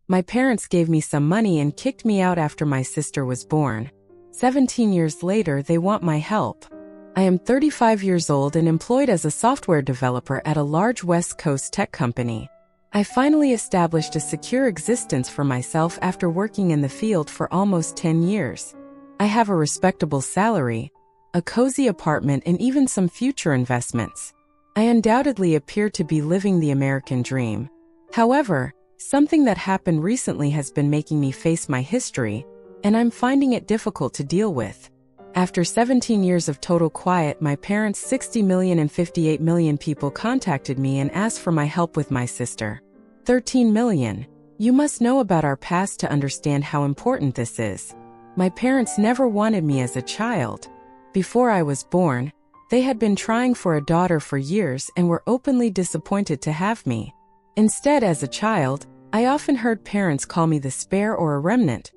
My parents gave me some money and kicked me out after my sister was born. 17 years later, they want my help. I am 35 years old and employed as a software developer at a large West Coast tech company. I finally established a secure existence for myself after working in the field for almost 10 years. I have a respectable salary, a cozy apartment, and even some future investments. I undoubtedly appear to be living the American dream. However, something that happened recently has been making me face my history, and I'm finding it difficult to deal with. After 17 years of total quiet, my parents' 60 million and 58 million people contacted me and asked for my help with my sister. 13 million. You must know about our past to understand how important this is. My parents never wanted me as a child. Before I was born, they had been trying for a daughter for years and were openly disappointed to have me. Instead, as a child, I often heard parents call me the spare or a remnant,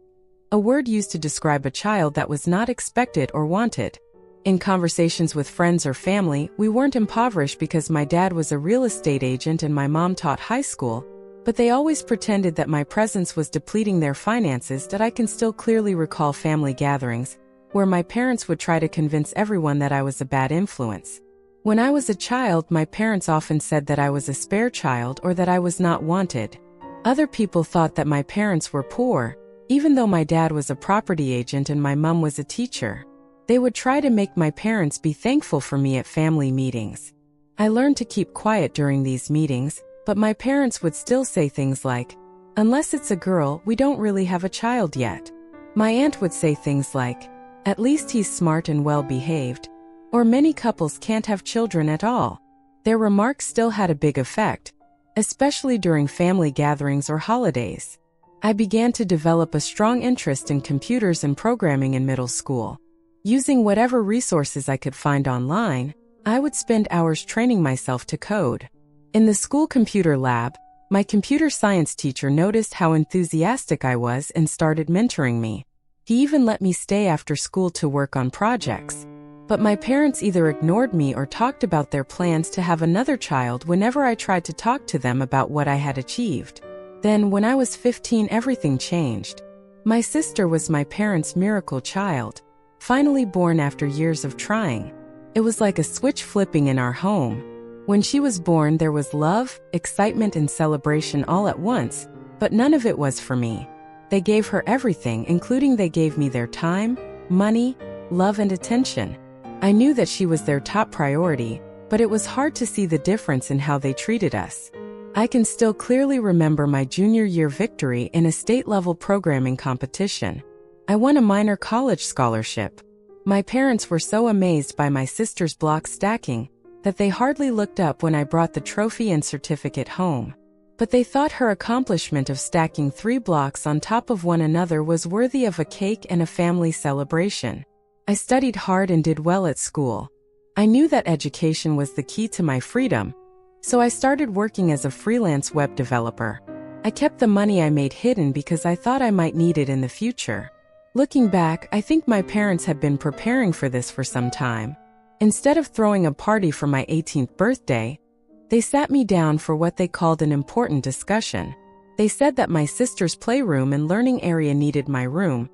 a word used to describe a child that was not expected or wanted. In conversations with friends or family, we weren't impoverished because my dad was a real estate agent and my mom taught high school, but they always pretended that my presence was depleting their finances. That I can still clearly recall family gatherings, where my parents would try to convince everyone that I was a bad influence. When I was a child, my parents often said that I was a spare child or that I was not wanted. Other people thought that my parents were poor, even though my dad was a property agent and my mom was a teacher. They would try to make my parents be thankful for me at family meetings. I learned to keep quiet during these meetings, but my parents would still say things like, "Unless it's a girl, we don't really have a child yet." My aunt would say things like, "At least he's smart and well-behaved," or "Many couples can't have children at all." Their remarks still had a big effect, especially during family gatherings or holidays. I began to develop a strong interest in computers and programming in middle school. Using whatever resources I could find online, I would spend hours training myself to code. In the school computer lab, my computer science teacher noticed how enthusiastic I was and started mentoring me. He even let me stay after school to work on projects. But my parents either ignored me or talked about their plans to have another child whenever I tried to talk to them about what I had achieved. Then, when I was 15, everything changed. My sister was my parents' miracle child, finally born after years of trying. It was like a switch flipping in our home. When she was born, there was love, excitement, and celebration all at once, but none of it was for me. They gave her everything, including they gave me their time, money, love, and attention. I knew that she was their top priority, but it was hard to see the difference in how they treated us. I can still clearly remember my junior year victory in a state-level programming competition. I won a minor college scholarship. My parents were so amazed by my sister's block stacking that they hardly looked up when I brought the trophy and certificate home. But they thought her accomplishment of stacking 3 blocks on top of one another was worthy of a cake and a family celebration. I studied hard and did well at school. I knew that education was the key to my freedom, so I started working as a freelance web developer. I kept the money I made hidden because I thought I might need it in the future. Looking back, I think my parents had been preparing for this for some time. Instead of throwing a party for my 18th birthday, they sat me down for what they called an important discussion. They said that my sister's playroom and learning area needed my room,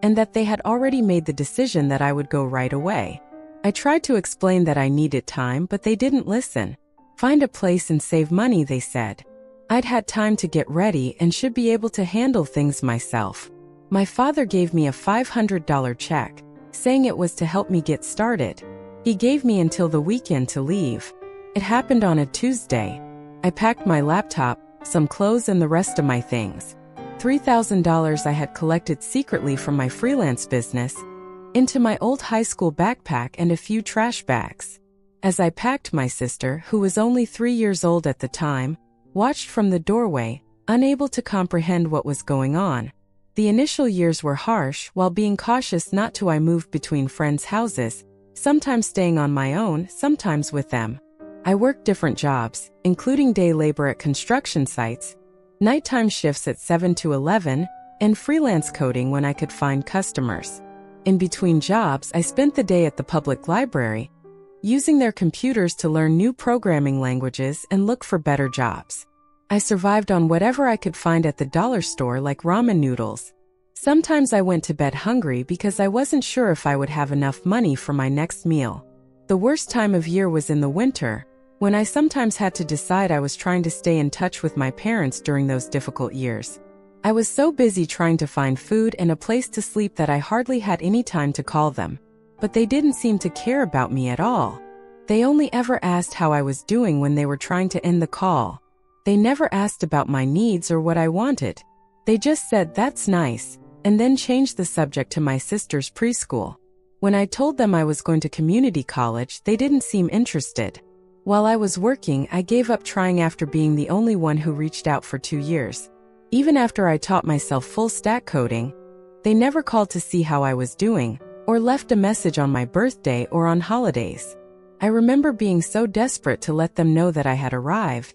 and that they had already made the decision that I would go right away. I tried to explain that I needed time, but they didn't listen. Find a place and save money, they said. I'd had time to get ready and should be able to handle things myself. My father gave me a $500 check, saying it was to help me get started. He gave me until the weekend to leave. It happened on a Tuesday. I packed my laptop, some clothes, and the rest of my things, $3,000 I had collected secretly from my freelance business, into my old high school backpack and a few trash bags. As I packed, my sister, who was only 3 years old at the time, watched from the doorway, unable to comprehend what was going on. The initial years were harsh. While being cautious not to, I moved between friends' houses, sometimes staying on my own, sometimes with them. I worked different jobs, including day labor at construction sites, nighttime shifts at 7 to 11, and freelance coding when I could find customers. In between jobs, I spent the day at the public library, using their computers to learn new programming languages and look for better jobs. I survived on whatever I could find at the dollar store, like ramen noodles. Sometimes I went to bed hungry because I wasn't sure if I would have enough money for my next meal. The worst time of year was in the winter, when I sometimes had to decide. I was trying to stay in touch with my parents during those difficult years. I was so busy trying to find food and a place to sleep that I hardly had any time to call them. But they didn't seem to care about me at all. They only ever asked how I was doing when they were trying to end the call. They never asked about my needs or what I wanted. They just said, "That's nice," and then changed the subject to my sister's preschool. When I told them I was going to community college, they didn't seem interested. While I was working, I gave up trying after being the only one who reached out for 2 years. Even after I taught myself full-stack coding, they never called to see how I was doing, or left a message on my birthday or on holidays. I remember being so desperate to let them know that I had arrived,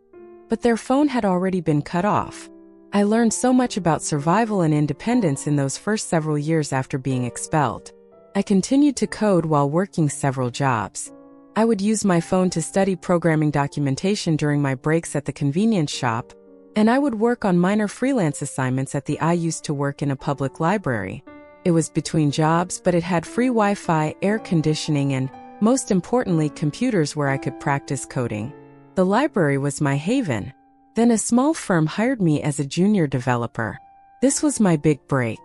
but their phone had already been cut off. I learned so much about survival and independence in those first several years after being expelled. I continued to code while working several jobs. I would use my phone to study programming documentation during my breaks at the convenience shop, and I would work on minor freelance assignments at the I used to work in a public library. It was between jobs, but it had free Wi-Fi, air conditioning, and, most importantly, computers where I could practice coding. The library was my haven. Then a small firm hired me as a junior developer. This was my big break.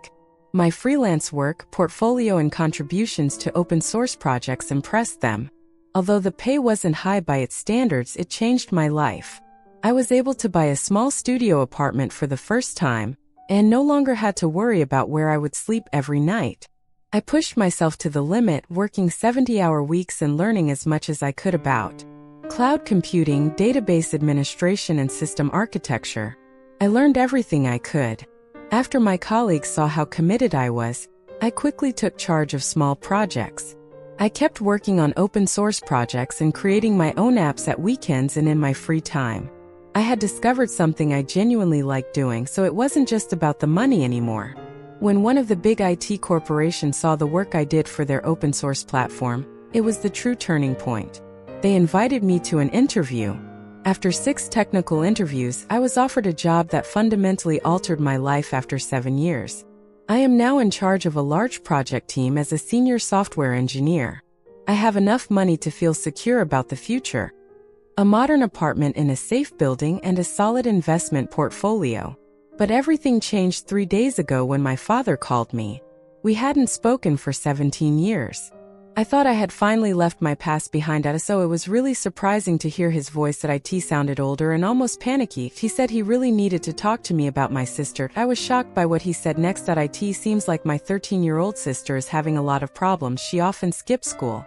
My freelance work, portfolio, and contributions to open source projects impressed them. Although the pay wasn't high by its standards, it changed my life. I was able to buy a small studio apartment for the first time, and no longer had to worry about where I would sleep every night. I pushed myself to the limit, working 70-hour weeks and learning as much as I could about cloud computing, database administration, and system architecture. I learned everything I could. After my colleagues saw how committed I was, I quickly took charge of small projects. I kept working on open source projects and creating my own apps at weekends and in my free time. I had discovered something I genuinely liked doing, so it wasn't just about the money anymore. When one of the big IT corporations saw the work I did for their open source platform, it was the true turning point. They invited me to an interview. After 6 technical interviews, I was offered a job that fundamentally altered my life after 7 years. I am now in charge of a large project team as a senior software engineer. I have enough money to feel secure about the future. A modern apartment in a safe building and a solid investment portfolio. But everything changed 3 days ago when my father called me. We hadn't spoken for 17 years. I thought I had finally left my past behind, so it was really surprising to hear his voice at IT sounded older and almost panicky. He said he really needed to talk to me about my sister. I was shocked by what he said next. "IT seems like my 13-year-old sister is having a lot of problems. She often skips school."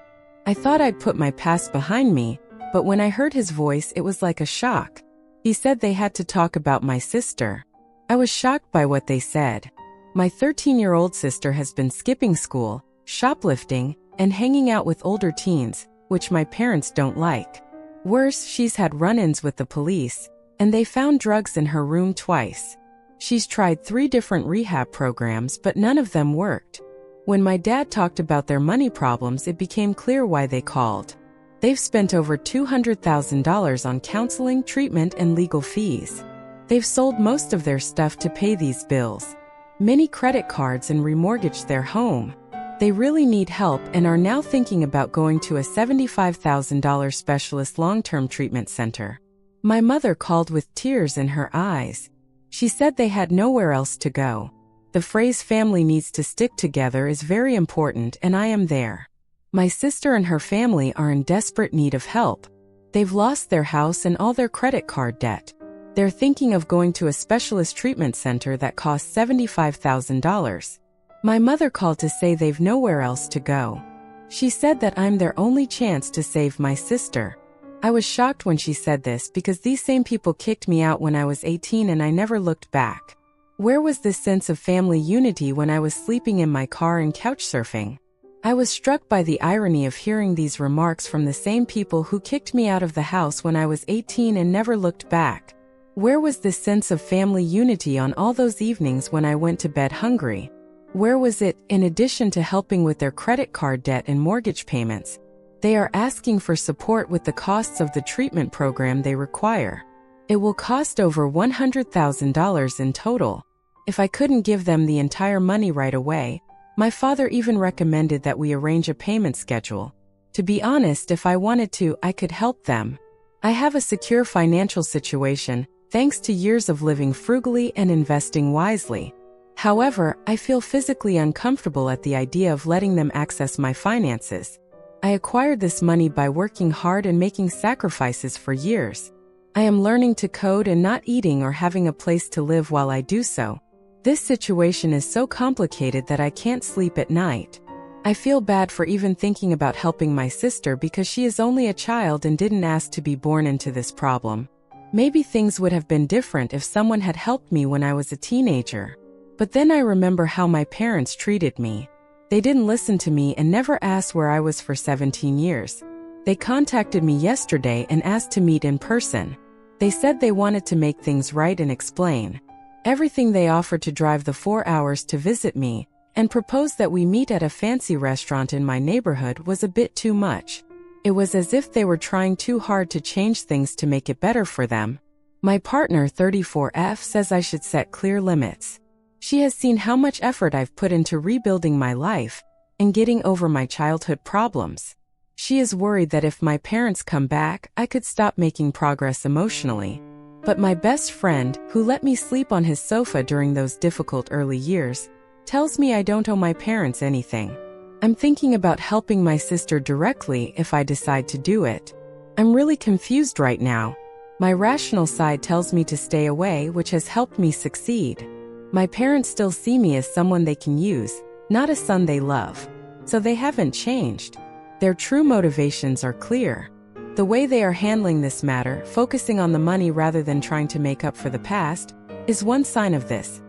I thought I'd put my past behind me, but when I heard his voice, it was like a shock. He said they had to talk about my sister. I was shocked by what they said. My 13-year-old sister has been skipping school, shoplifting, and hanging out with older teens, which my parents don't like. Worse, she's had run-ins with the police, and they found drugs in her room twice. She's tried 3 different rehab programs, but none of them worked. When my dad talked about their money problems, it became clear why they called. They've spent over $200,000 on counseling, treatment, and legal fees. They've sold most of their stuff to pay these bills, many credit cards, and remortgaged their home. They really need help and are now thinking about going to a $75,000 specialist long-term treatment center. My mother called with tears in her eyes. She said they had nowhere else to go. The phrase "family needs to stick together" is very important, and I am there. My sister and her family are in desperate need of help. They've lost their house and all their credit card debt. They're thinking of going to a specialist treatment center that costs $75,000. My mother called to say they've nowhere else to go. She said that I'm their only chance to save my sister. I was shocked when she said this because these same people kicked me out when I was 18 and I never looked back. Where was this sense of family unity when I was sleeping in my car and couch surfing? I was struck by the irony of hearing these remarks from the same people who kicked me out of the house when I was 18 and never looked back. Where was this sense of family unity on all those evenings when I went to bed hungry? Where was it, in addition to helping with their credit card debt and mortgage payments? They are asking for support with the costs of the treatment program they require. It will cost over $100,000 in total. If I couldn't give them the entire money right away, my father even recommended that we arrange a payment schedule. To be honest, if I wanted to, I could help them. I have a secure financial situation, thanks to years of living frugally and investing wisely. However, I feel physically uncomfortable at the idea of letting them access my finances. I acquired this money by working hard and making sacrifices for years. I am learning to code and not eating or having a place to live while I do so. This situation is so complicated that I can't sleep at night. I feel bad for even thinking about helping my sister because she is only a child and didn't ask to be born into this problem. Maybe things would have been different if someone had helped me when I was a teenager. But then I remember how my parents treated me. They didn't listen to me and never asked where I was for 17 years. They contacted me yesterday and asked to meet in person. They said they wanted to make things right and explain. Everything. They offered to drive the 4 hours to visit me and proposed that we meet at a fancy restaurant in my neighborhood was a bit too much. It was as if they were trying too hard to change things to make it better for them. My partner 34F says I should set clear limits. She has seen how much effort I've put into rebuilding my life and getting over my childhood problems. She is worried that if my parents come back, I could stop making progress emotionally. But my best friend, who let me sleep on his sofa during those difficult early years, tells me I don't owe my parents anything. I'm thinking about helping my sister directly if I decide to do it. I'm really confused right now. My rational side tells me to stay away, which has helped me succeed. My parents still see me as someone they can use, not a son they love. So they haven't changed. Their true motivations are clear. The way they are handling this matter, focusing on the money rather than trying to make up for the past, is one sign of this.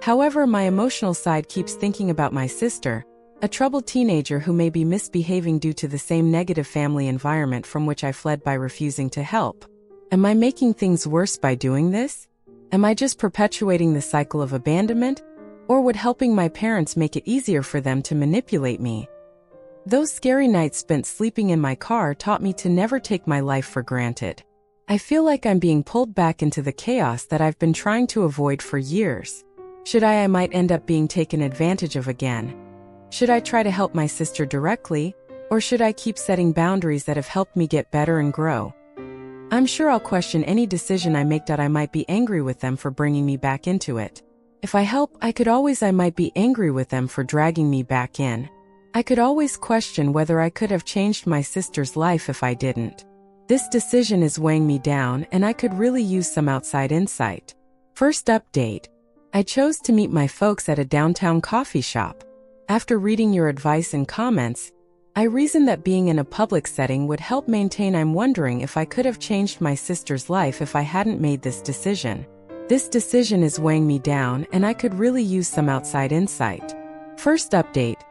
However, my emotional side keeps thinking about my sister, a troubled teenager who may be misbehaving due to the same negative family environment from which I fled by refusing to help. Am I making things worse by doing this? Am I just perpetuating the cycle of abandonment? Or would helping my parents make it easier for them to manipulate me? Those scary nights spent sleeping in my car taught me to never take my life for granted. I feel like I'm being pulled back into the chaos that I've been trying to avoid for years. Should I might end up being taken advantage of again. Should I try to help my sister directly, or should I keep setting boundaries that have helped me get better and grow? I'm sure I'll question any decision I make that I might be angry with them for bringing me back into it. If I help, I might be angry with them for dragging me back in. I could always question whether I could have changed my sister's life if I didn't. This decision is weighing me down and I could really use some outside insight. First update. I chose to meet my folks at a downtown coffee shop. After reading your advice and comments, I reasoned that being in a public setting would help maintain. I'm wondering if I could have changed my sister's life if I hadn't made this decision. This decision is weighing me down and I could really use some outside insight. First update.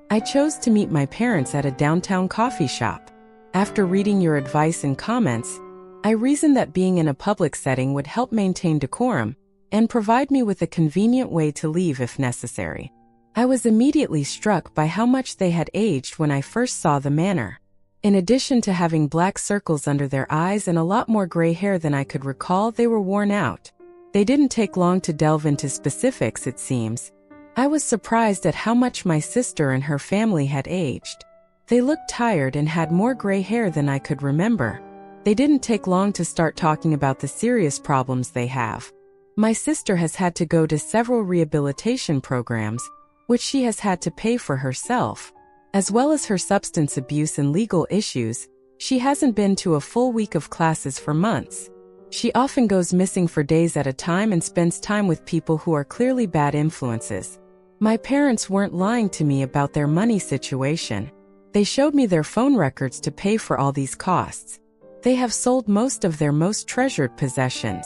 I chose to meet my parents at a downtown coffee shop. After reading your advice and comments, I reasoned that being in a public setting would help maintain decorum and provide me with a convenient way to leave if necessary. I was immediately struck by how much they had aged when I first saw the manner. In addition to having black circles under their eyes and a lot more gray hair than I could recall, they were worn out. They didn't take long to delve into specifics, it seems. I was surprised at how much my sister and her family had aged. They looked tired and had more gray hair than I could remember. They didn't take long to start talking about the serious problems they have. My sister has had to go to several rehabilitation programs, which she has had to pay for herself. As well as her substance abuse and legal issues, she hasn't been to a full week of classes for months. She often goes missing for days at a time and spends time with people who are clearly bad influences. My parents weren't lying to me about their money situation. They showed me their phone records to pay for all these costs. They have sold most of their most treasured possessions.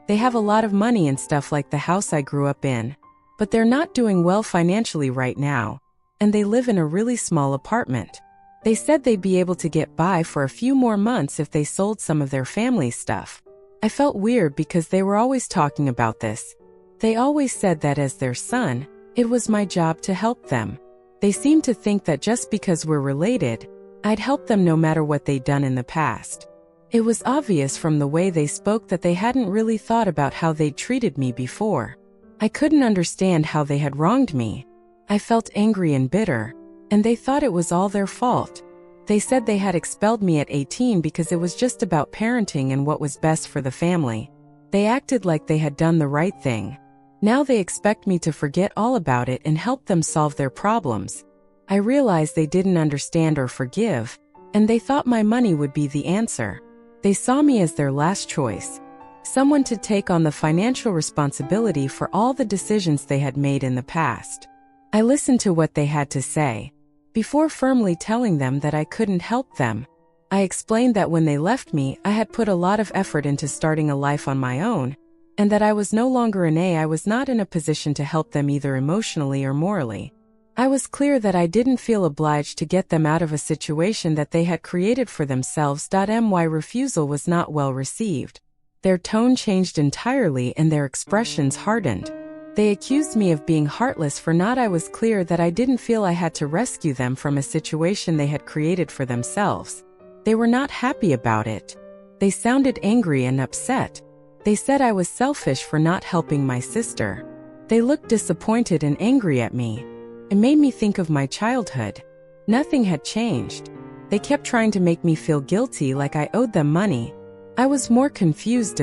They have a lot of money and stuff like the house I grew up in. But they're not doing well financially right now, and they live in a really small apartment. They said they'd be able to get by for a few more months if they sold some of their family stuff. I felt weird because they were always talking about this. They always said that as their son, it was my job to help them. They seemed to think that just because we're related, I'd help them no matter what they'd done in the past. It was obvious from the way they spoke that they hadn't really thought about how they'd treated me before. I couldn't understand how they had wronged me. I felt angry and bitter, and they thought it was all their fault. They said they had expelled me at 18 because it was just about parenting and what was best for the family. They acted like they had done the right thing. Now they expect me to forget all about it and help them solve their problems. I realized they didn't understand or forgive, and they thought my money would be the answer. They saw me as their last choice, someone to take on the financial responsibility for all the decisions they had made in the past. I listened to what they had to say. Before firmly telling them that I couldn't help them, I explained that when they left me, I had put a lot of effort into starting a life on my own, and that I was no longer I was not in a position to help them either emotionally or morally. I was clear that I didn't feel obliged to get them out of a situation that they had created for themselves. My refusal was not well received. Their tone changed entirely and their expressions hardened. They accused me of being heartless for not. I was clear that I didn't feel I had to rescue them from a situation they had created for themselves. They were not happy about it. They sounded angry and upset. They said I was selfish for not helping my sister. They looked disappointed and angry at me. It made me think of my childhood. Nothing had changed. They kept trying to make me feel guilty, like I owed them money. I was more confused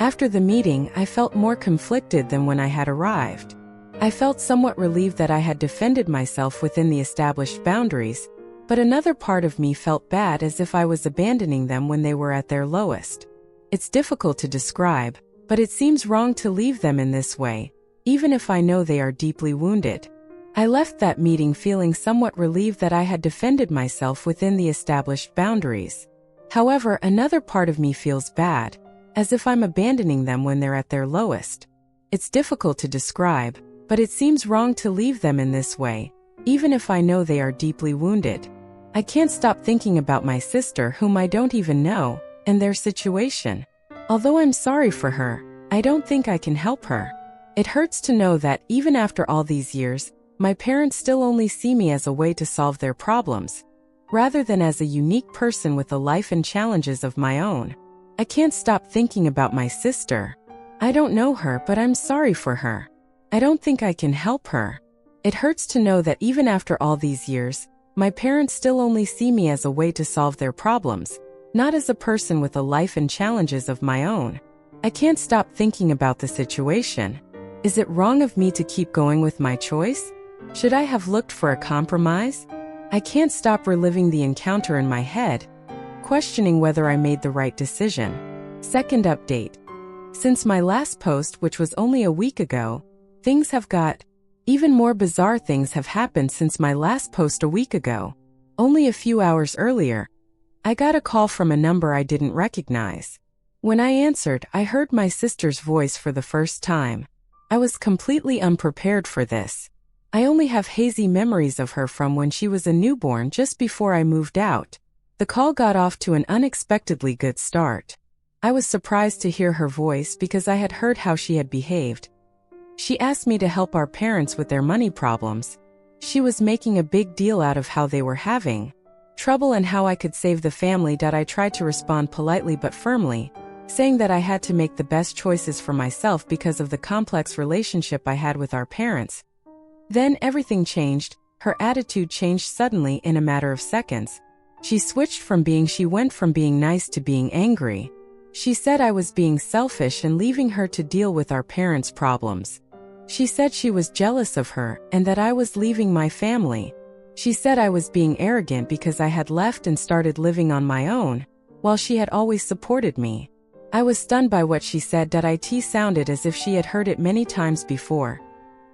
after the meeting, I felt more conflicted than when I had arrived. I felt somewhat relieved that I had defended myself within the established boundaries, but another part of me felt bad, as if I was abandoning them when they were at their lowest. It's difficult to describe, but it seems wrong to leave them in this way, even if I know they are deeply wounded. I left that meeting feeling somewhat relieved that I had defended myself within the established boundaries. However, another part of me feels bad, as if I'm abandoning them when they're at their lowest. It's difficult to describe, but it seems wrong to leave them in this way, even if I know they are deeply wounded. I can't stop thinking about my sister, whom I don't even know, and their situation. Although I'm sorry for her, I don't think I can help her. It hurts to know that, even after all these years, my parents still only see me as a way to solve their problems, rather than as a unique person with a life and challenges of my own. I can't stop thinking about my sister. I don't know her, but I'm sorry for her. I don't think I can help her. It hurts to know that even after all these years, my parents still only see me as a way to solve their problems, not as a person with a life and challenges of my own. I can't stop thinking about the situation. Is it wrong of me to keep going with my choice? Should I have looked for a compromise? I can't stop reliving the encounter in my head, questioning whether I made the right decision. Second update. Since my last post, which was only a week ago, things have got even more bizarre. Things have happened since my last post a week ago. Only a few hours earlier, I got a call from a number I didn't recognize. When I answered, I heard my sister's voice for the first time. I was completely unprepared for this. I only have hazy memories of her from when she was a newborn just before I moved out. The call got off to an unexpectedly good start. I was surprised to hear her voice because I had heard how she had behaved. She asked me to help our parents with their money problems. She was making a big deal out of how they were having trouble and how I could save the family. I tried to respond politely but firmly, saying that I had to make the best choices for myself because of the complex relationship I had with our parents. Then everything changed. Her attitude changed suddenly in a matter of seconds. She went from being nice to being angry. She said I was being selfish and leaving her to deal with our parents' problems. She said she was jealous of her and that I was leaving my family. She said I was being arrogant because I had left and started living on my own, while she had always supported me. I was stunned by what she said. It sounded as if she had heard it many times before.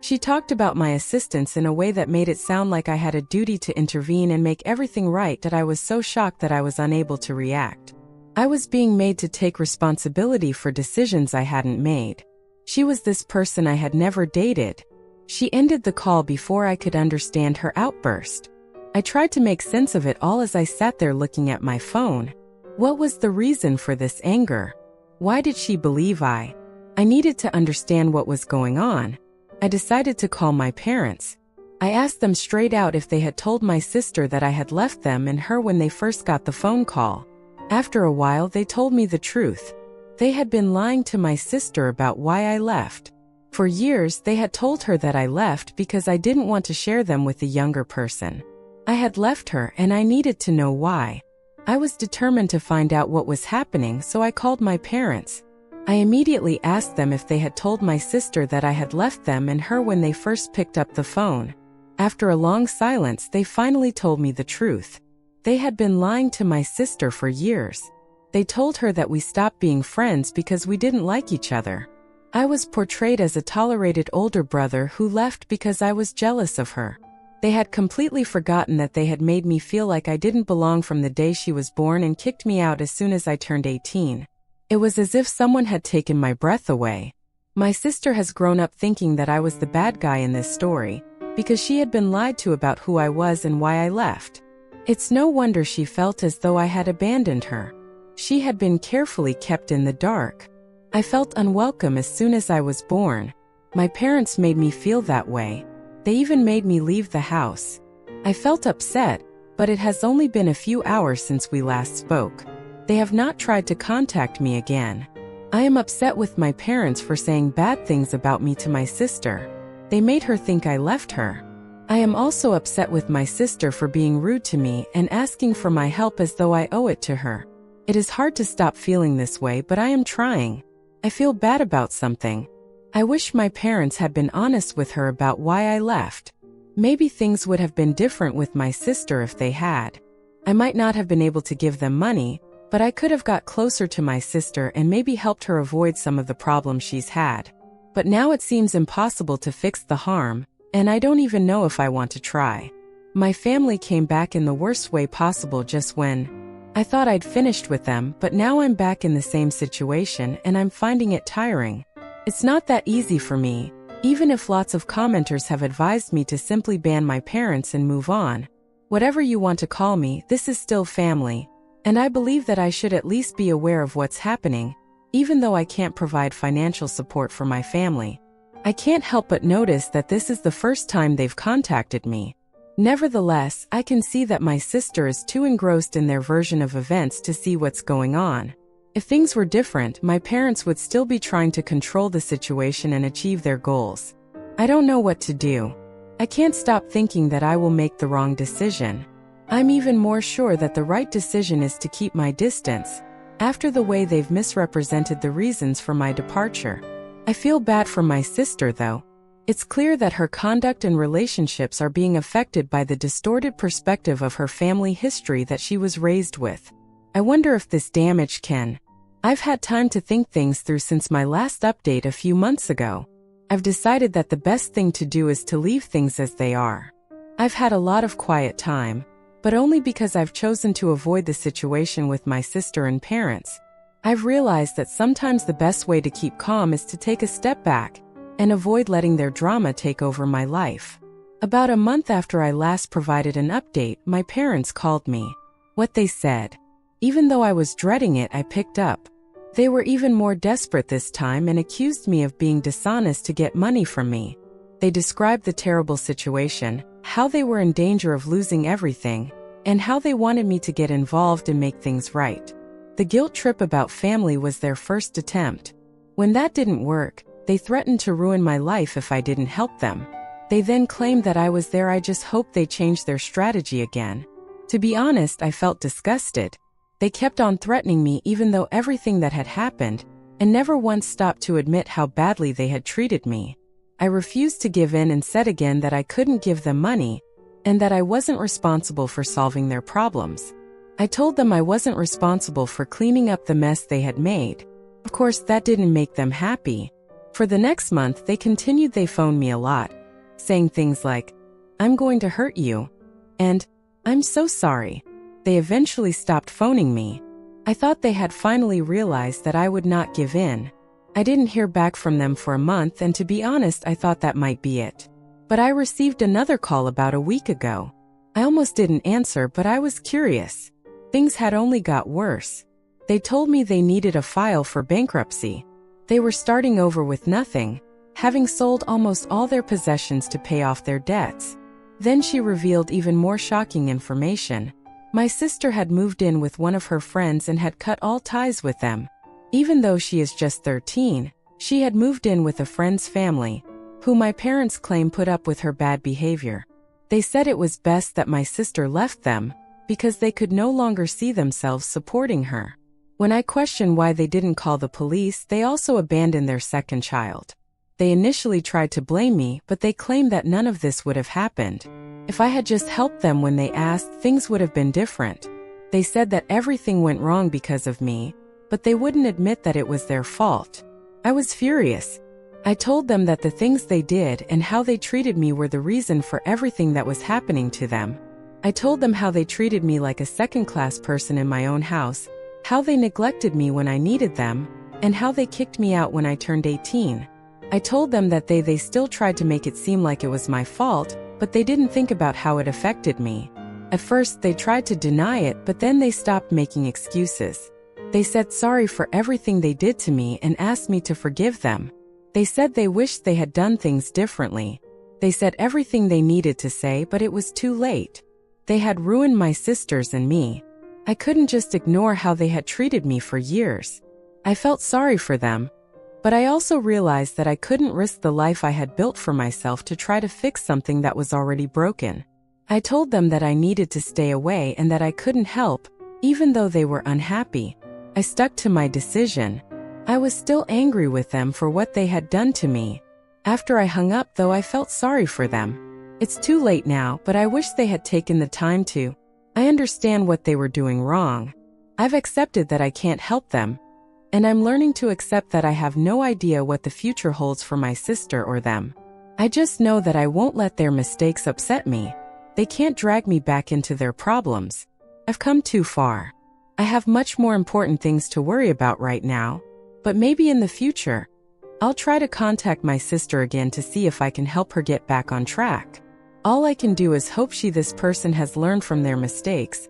She talked about my assistance in a way that made it sound like I had a duty to intervene and make everything right. I was so shocked that I was unable to react. I was being made to take responsibility for decisions I hadn't made. She was this person I had never dated. She ended the call before I could understand her outburst. I tried to make sense of it all as I sat there looking at my phone. What was the reason for this anger? Why did she believe I needed to understand what was going on? I decided to call my parents. I asked them straight out if they had told my sister that I had left them and her when they first got the phone call. After a while, they told me the truth. They had been lying to my sister about why I left. For years, they had told her that I left because I didn't want to share them with the younger person. I had left her and I needed to know why. I was determined to find out what was happening, so I called my parents. I immediately asked them if they had told my sister that I had left them and her when they first picked up the phone. After a long silence, they finally told me the truth. They had been lying to my sister for years. They told her that we stopped being friends because we didn't like each other. I was portrayed as a tolerated older brother who left because I was jealous of her. They had completely forgotten that they had made me feel like I didn't belong from the day she was born and kicked me out as soon as I turned 18. It was as if someone had taken my breath away. My sister has grown up thinking that I was the bad guy in this story, because she had been lied to about who I was and why I left. It's no wonder she felt as though I had abandoned her. She had been carefully kept in the dark. I felt unwelcome as soon as I was born. My parents made me feel that way. They even made me leave the house. I felt upset, but it has only been a few hours since we last spoke. They have not tried to contact me again. I am upset with my parents for saying bad things about me to my sister. They made her think I left her. I am also upset with my sister for being rude to me and asking for my help as though I owe it to her. It is hard to stop feeling this way, but I am trying. I feel bad about something. I wish my parents had been honest with her about why I left. Maybe things would have been different with my sister if they had. I might not have been able to give them money, but I could have got closer to my sister and maybe helped her avoid some of the problems she's had. But now it seems impossible to fix the harm, and I don't even know if I want to try. My family came back in the worst way possible just when I thought I'd finished with them, but now I'm back in the same situation and I'm finding it tiring. It's not that easy for me, even if lots of commenters have advised me to simply ban my parents and move on. Whatever you want to call me, this is still family, and I believe that I should at least be aware of what's happening, even though I can't provide financial support for my family. I can't help but notice that this is the first time they've contacted me. Nevertheless, I can see that my sister is too engrossed in their version of events to see what's going on. If things were different, my parents would still be trying to control the situation and achieve their goals. I don't know what to do. I can't stop thinking that I will make the wrong decision. I'm even more sure that the right decision is to keep my distance, after the way they've misrepresented the reasons for my departure. I feel bad for my sister, though. It's clear that her conduct and relationships are being affected by the distorted perspective of her family history that she was raised with. I wonder if this damage can. I've had time to think things through since my last update a few months ago. I've decided that the best thing to do is to leave things as they are. I've had a lot of quiet time, but only because I've chosen to avoid the situation with my sister and parents. I've realized that sometimes the best way to keep calm is to take a step back and avoid letting their drama take over my life. About a month after I last provided an update, my parents called me. What they said, even though I was dreading it, I picked up. They were even more desperate this time and accused me of being dishonest to get money from me. They described the terrible situation, how they were in danger of losing everything, and how they wanted me to get involved and make things right. The guilt trip about family was their first attempt. When that didn't work, they threatened to ruin my life if I didn't help them. They then claimed that I was there. I just hoped they changed their strategy again. To be honest, I felt disgusted. They kept on threatening me even though everything that had happened, and never once stopped to admit how badly they had treated me. I refused to give in and said again that I couldn't give them money, and that I wasn't responsible for solving their problems. I told them I wasn't responsible for cleaning up the mess they had made. Of course, that didn't make them happy. For the next month, they continued. They phoned me a lot, saying things like, "I'm going to hurt you," and "I'm so sorry." They eventually stopped phoning me. I thought they had finally realized that I would not give in. I didn't hear back from them for a month, and to be honest, I thought that might be it. But I received another call about a week ago. I almost didn't answer, but I was curious. Things had only got worse. They told me they needed a file for bankruptcy. They were starting over with nothing, having sold almost all their possessions to pay off their debts. Then she revealed even more shocking information. My sister had moved in with one of her friends and had cut all ties with them. Even though she is just 13, she had moved in with a friend's family, who my parents claim put up with her bad behavior. They said it was best that my sister left them, because they could no longer see themselves supporting her. When I questioned why they didn't call the police, they also abandoned their second child. They initially tried to blame me, but they claimed that none of this would have happened. If I had just helped them when they asked, things would have been different. They said that everything went wrong because of me, but they wouldn't admit that it was their fault. I was furious. I told them that the things they did and how they treated me were the reason for everything that was happening to them. I told them how they treated me like a second-class person in my own house, how they neglected me when I needed them, and how they kicked me out when I turned 18. I told them that they still tried to make it seem like it was my fault, but they didn't think about how it affected me. At first, they tried to deny it, but then they stopped making excuses. They said sorry for everything they did to me and asked me to forgive them. They said they wished they had done things differently. They said everything they needed to say, but it was too late. They had ruined my sisters and me. I couldn't just ignore how they had treated me for years. I felt sorry for them, but I also realized that I couldn't risk the life I had built for myself to try to fix something that was already broken. I told them that I needed to stay away and that I couldn't help, even though they were unhappy. I stuck to my decision. I was still angry with them for what they had done to me. After I hung up, though, I felt sorry for them. It's too late now, but I wish they had taken the time to. I understand what they were doing wrong. I've accepted that I can't help them, and I'm learning to accept that I have no idea what the future holds for my sister or them. I just know that I won't let their mistakes upset me. They can't drag me back into their problems. I've come too far. I have much more important things to worry about right now, but maybe in the future, I'll try to contact my sister again to see if I can help her get back on track. All I can do is hope this person has learned from their mistakes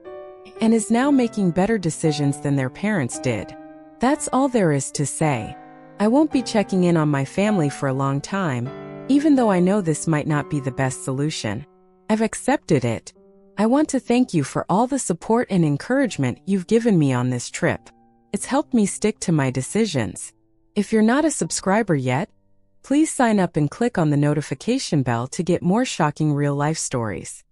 and is now making better decisions than their parents did. That's all there is to say. I won't be checking in on my family for a long time, even though I know this might not be the best solution. I've accepted it. I want to thank you for all the support and encouragement you've given me on this trip. It's helped me stick to my decisions. If you're not a subscriber yet, please sign up and click on the notification bell to get more shocking real-life stories.